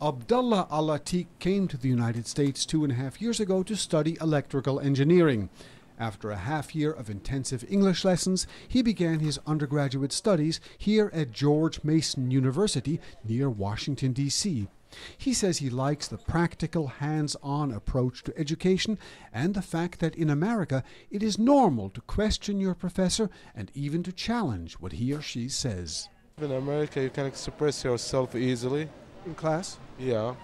Abdullah Alateeq came to the United States 2.5 years ago to study electrical engineering. After a half year of intensive English lessons, he began his undergraduate studies here at George Mason University near Washington, D.C. He says he likes the practical, hands-on approach to education and the fact that in America it is normal to question your professor and even to challenge what he or she says. In America, you can express yourself easily. In class? Yeah,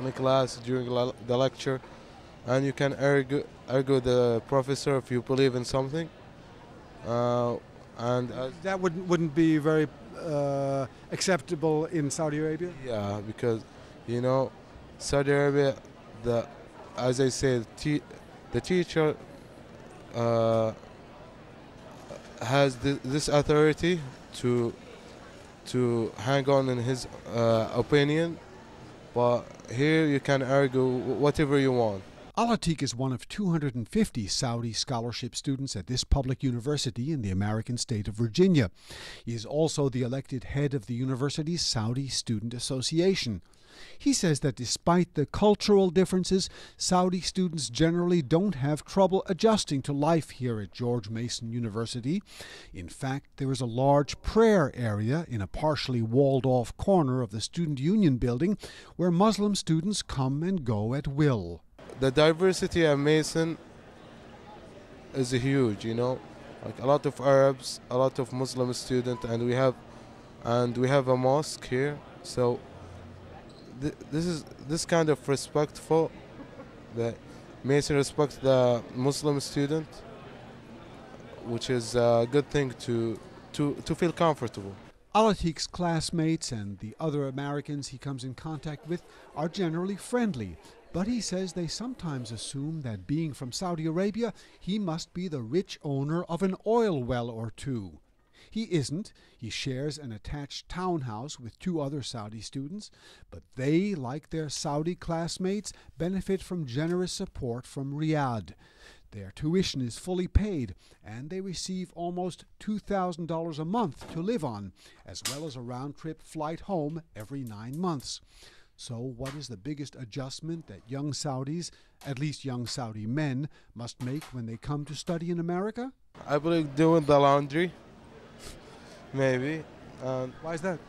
in class, during the lecture, and you can argue the professor if you believe in something. That wouldn't be very acceptable in Saudi Arabia? Yeah, because Saudi Arabia, as I said, the teacher has this authority to hang on in his opinion, but here you can argue whatever you want. Alateeq is one of 250 Saudi scholarship students at this public university in the American state of Virginia. He is also the elected head of the university's Saudi Student Association. He says that despite the cultural differences, Saudi students generally don't have trouble adjusting to life here at George Mason University. In fact, there is a large prayer area in a partially walled-off corner of the Student Union building where Muslim students come and go at will. The diversity at Mason is huge, like a lot of Arabs, a lot of Muslim students, and we have a mosque here. So this kind of respectful, that Mason respects the Muslim student, which is a good thing to feel comfortable. Alateeq's classmates and the other Americans he comes in contact with are generally friendly, but he says they sometimes assume that being from Saudi Arabia, he must be the rich owner of an oil well or two. He isn't. He shares an attached townhouse with 2 other Saudi students, but they, like their Saudi classmates, benefit from generous support from Riyadh. Their tuition is fully paid, and they receive almost $2,000 a month to live on, as well as a round-trip flight home every 9 months. So what is the biggest adjustment that young Saudis, at least young Saudi men, must make when they come to study in America? I believe doing the laundry, maybe. Why is that?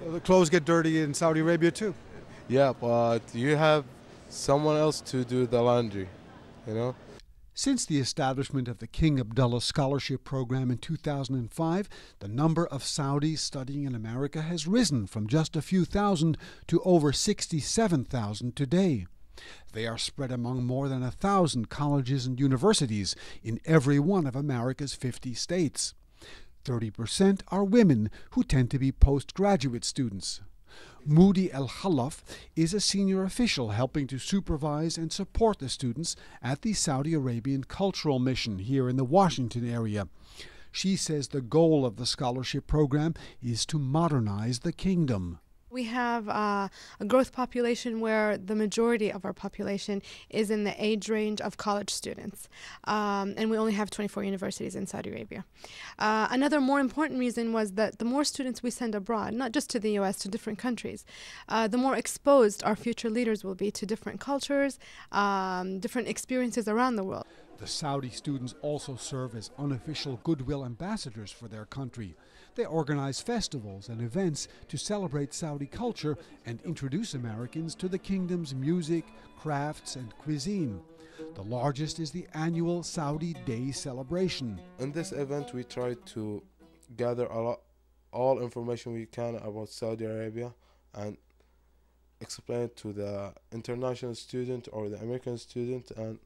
The clothes get dirty in Saudi Arabia too. Yeah, but you have someone else to do the laundry, Since the establishment of the King Abdullah Scholarship Program in 2005, the number of Saudis studying in America has risen from just a few thousand to over 67,000 today. They are spread among more than 1,000 colleges and universities in every one of America's 50 states. 30% are women who tend to be postgraduate students. Mody Alkhalaf is a senior official helping to supervise and support the students at the Saudi Arabian Cultural Mission here in the Washington area. She says the goal of the scholarship program is to modernize the kingdom. We have a growth population where the majority of our population is in the age range of college students. And we only have 24 universities in Saudi Arabia. Another more important reason was that the more students we send abroad, not just to the U.S., to different countries, the more exposed our future leaders will be to different cultures, different experiences around the world. The Saudi students also serve as unofficial goodwill ambassadors for their country. They organize festivals and events to celebrate Saudi culture and introduce Americans to the kingdom's music, crafts, and cuisine. The largest is the annual Saudi Day celebration. In this event, we try to gather all information we can about Saudi Arabia and explain it to the international student or the American student, and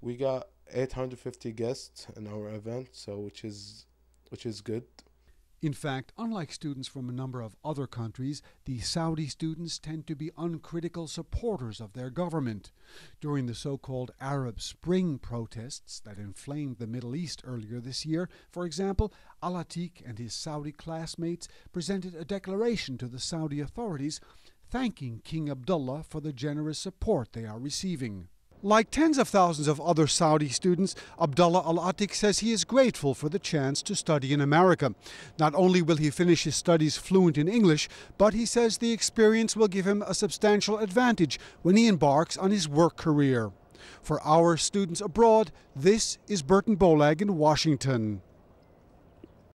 we got 850 guests in our event, so which is good. In fact, unlike students from a number of other countries, the Saudi students tend to be uncritical supporters of their government. During the so-called Arab Spring protests that inflamed the Middle East earlier this year, for example, Alateeq and his Saudi classmates presented a declaration to the Saudi authorities thanking King Abdullah for the generous support they are receiving. Like tens of thousands of other Saudi students, Abdullah Alateeq says he is grateful for the chance to study in America. Not only will he finish his studies fluent in English, but he says the experience will give him a substantial advantage when he embarks on his work career. For our students abroad, this is Burton Bolag in Washington.